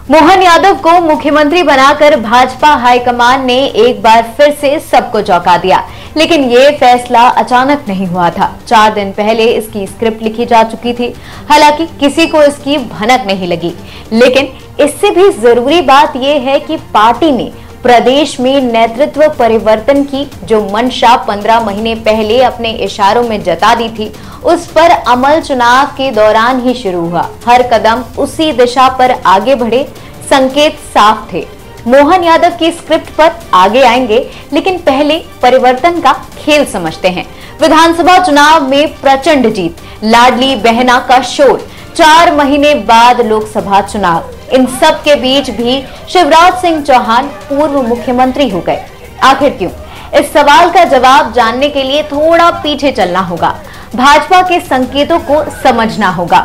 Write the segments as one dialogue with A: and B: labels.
A: मोहन यादव को मुख्यमंत्री बनाकर भाजपा हाईकमान ने एक बार फिर से सबको चौंका दिया, लेकिन ये फैसला अचानक नहीं हुआ था। 4 दिन पहले इसकी स्क्रिप्ट लिखी जा चुकी थी। हालांकि किसी को इसकी भनक नहीं लगी, लेकिन इससे भी जरूरी बात यह है कि पार्टी ने प्रदेश में नेतृत्व परिवर्तन की जो मंशा 15 महीने पहले अपने इशारों में जता दी थी, उस पर अमल चुनाव के दौरान ही शुरू हुआ। हर कदम उसी दिशा पर आगे बढ़े, संकेत साफ थे। मोहन यादव की स्क्रिप्ट पर आगे आएंगे, लेकिन पहले परिवर्तन का खेल समझते हैं। विधानसभा चुनाव में प्रचंड जीत, लाडली बहना का शोर, 4 महीने बाद लोकसभा चुनाव, इन सब के बीच भी शिवराज सिंह चौहान पूर्व मुख्यमंत्री हो गए। आखिर क्यों? इस सवाल का जवाब जानने के लिए थोड़ा पीछे चलना होगा, भाजपा के संकेतों को समझना होगा।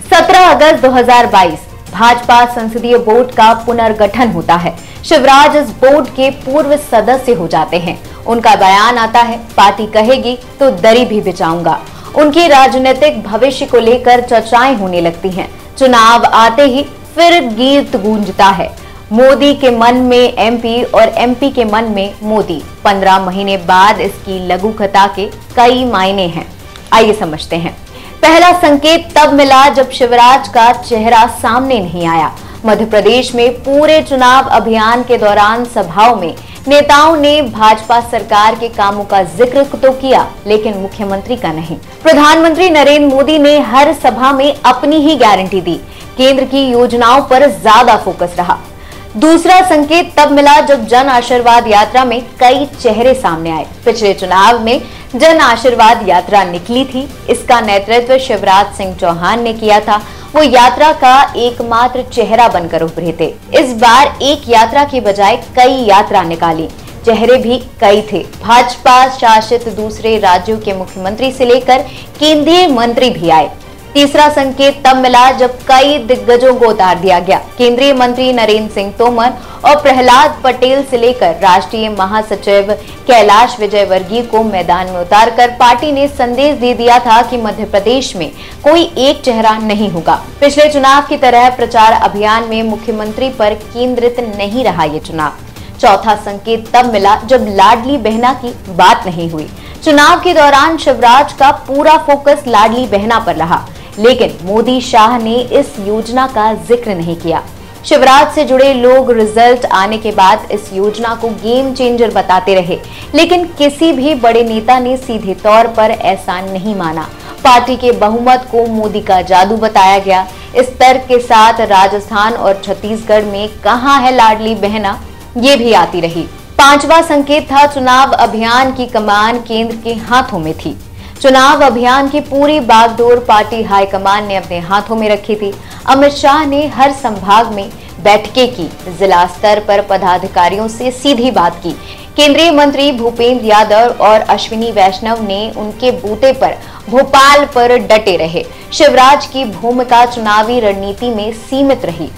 A: 17 अगस्त 2022 भाजपा संसदीय बोर्ड का पुनर्गठन होता है। शिवराज इस बोर्ड के पूर्व सदस्य हो जाते हैं। उनका बयान आता है, पार्टी कहेगी तो दरी भी बिछाऊंगा। उनके राजनीतिक भविष्य को लेकर चर्चाएं होने लगती हैं। चुनाव आते ही फिर गीत गूंजता है, मोदी के मन में एमपी और एमपी के मन में मोदी। 15 महीने बाद इसकी लघुकथा के कई मायने हैं। आइए समझते हैं। पहला संकेत तब मिला जब शिवराज का चेहरा सामने नहीं आया। मध्य प्रदेश में पूरे चुनाव अभियान के दौरान सभाओं में नेताओं ने भाजपा सरकार के कामों का जिक्र तो किया, लेकिन मुख्यमंत्री का नहीं। प्रधानमंत्री नरेंद्र मोदी ने हर सभा में अपनी ही गारंटी दी। केंद्र की योजनाओं पर ज्यादा फोकस रहा। दूसरा संकेत तब मिला जब जन आशीर्वाद यात्रा में कई चेहरे सामने आए। पिछले चुनाव में जन आशीर्वाद यात्रा निकली थी, इसका नेतृत्व शिवराज सिंह चौहान ने किया था। वो यात्रा का एकमात्र चेहरा बनकर उभरे थे। इस बार एक यात्रा की बजाय कई यात्रा निकाली, चेहरे भी कई थे। भाजपा शासित दूसरे राज्यों के मुख्यमंत्री से लेकर केंद्रीय मंत्री भी आए। तीसरा संकेत तब मिला जब कई दिग्गजों को उतार दिया गया। केंद्रीय मंत्री नरेंद्र सिंह तोमर और प्रहलाद पटेल से लेकर राष्ट्रीय महासचिव कैलाश विजयवर्गीय को मैदान में उतारकर पार्टी ने संदेश दे दिया था कि मध्य प्रदेश में कोई एक चेहरा नहीं होगा। पिछले चुनाव की तरह प्रचार अभियान में मुख्यमंत्री पर केंद्रित नहीं रहा ये चुनाव। चौथा संकेत तब मिला जब लाडली बहना की बात नहीं हुई। चुनाव के दौरान शिवराज का पूरा फोकस लाडली बहना पर रहा, लेकिन मोदी शाह ने इस योजना का जिक्र नहीं किया। शिवराज से जुड़े लोग रिजल्ट आने के बाद इस योजना को गेम चेंजर बताते रहे, लेकिन किसी भी बड़े नेता ने सीधे तौर पर ऐसा नहीं माना। पार्टी के बहुमत को मोदी का जादू बताया गया। इस तर्क के साथ राजस्थान और छत्तीसगढ़ में कहां है लाडली बहना, ये भी आती रही। पांचवा संकेत था चुनाव अभियान की कमान केंद्र के हाथों में थी। चुनाव अभियान की पूरी बागडोर पार्टी हाईकमान ने अपने हाथों में रखी थी। अमित शाह ने हर संभाग में बैठकें की, जिला स्तर पर पदाधिकारियों से सीधी बात की। केंद्रीय मंत्री भूपेंद्र यादव और अश्विनी वैष्णव ने उनके बूते पर भोपाल पर डटे रहे। शिवराज की भूमिका चुनावी रणनीति में सीमित रही।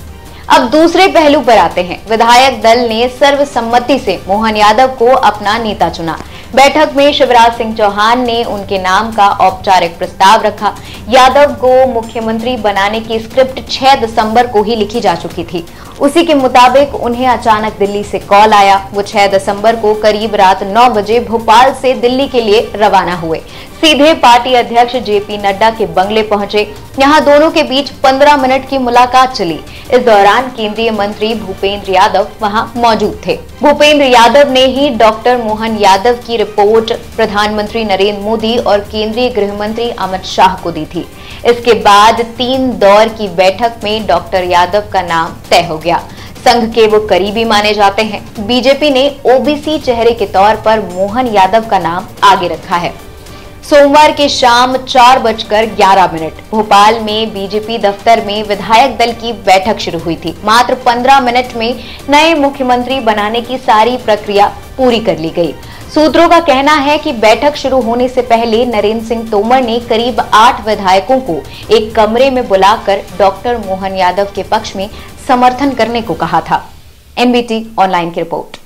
A: अब दूसरे पहलू पर आते हैं। विधायक दल ने सर्वसम्मति से मोहन यादव को अपना नेता चुना। बैठक में शिवराज सिंह चौहान ने उनके नाम का औपचारिक प्रस्ताव रखा। यादव को मुख्यमंत्री बनाने की स्क्रिप्ट 6 दिसंबर को ही लिखी जा चुकी थी। उसी के मुताबिक उन्हें अचानक दिल्ली से कॉल आया। वो 6 दिसंबर को करीब रात 9 बजे भोपाल से दिल्ली के लिए रवाना हुए। सीधे पार्टी अध्यक्ष जेपी नड्डा के बंगले पहुंचे। यहां दोनों के बीच 15 मिनट की मुलाकात चली। इस दौरान केंद्रीय मंत्री भूपेंद्र यादव वहां मौजूद थे। भूपेंद्र यादव ने ही डॉक्टर मोहन यादव की रिपोर्ट प्रधानमंत्री नरेंद्र मोदी और केंद्रीय गृह मंत्री अमित शाह को दी थी। इसके बाद 3 दौर की बैठक में डॉक्टर यादव का नाम तय हो गया। संघ के वो करीबी माने जाते हैं। बीजेपी ने ओबीसी चेहरे के तौर पर मोहन यादव का नाम आगे रखा है। सोमवार की शाम 4:11 भोपाल में बीजेपी दफ्तर में विधायक दल की बैठक शुरू हुई थी। मात्र 15 मिनट में नए मुख्यमंत्री बनाने की सारी प्रक्रिया पूरी कर ली गई। सूत्रों का कहना है कि बैठक शुरू होने से पहले नरेंद्र सिंह तोमर ने करीब 8 विधायकों को एक कमरे में बुलाकर डॉक्टर मोहन यादव के पक्ष में समर्थन करने को कहा था। एनबीटी ऑनलाइन की रिपोर्ट।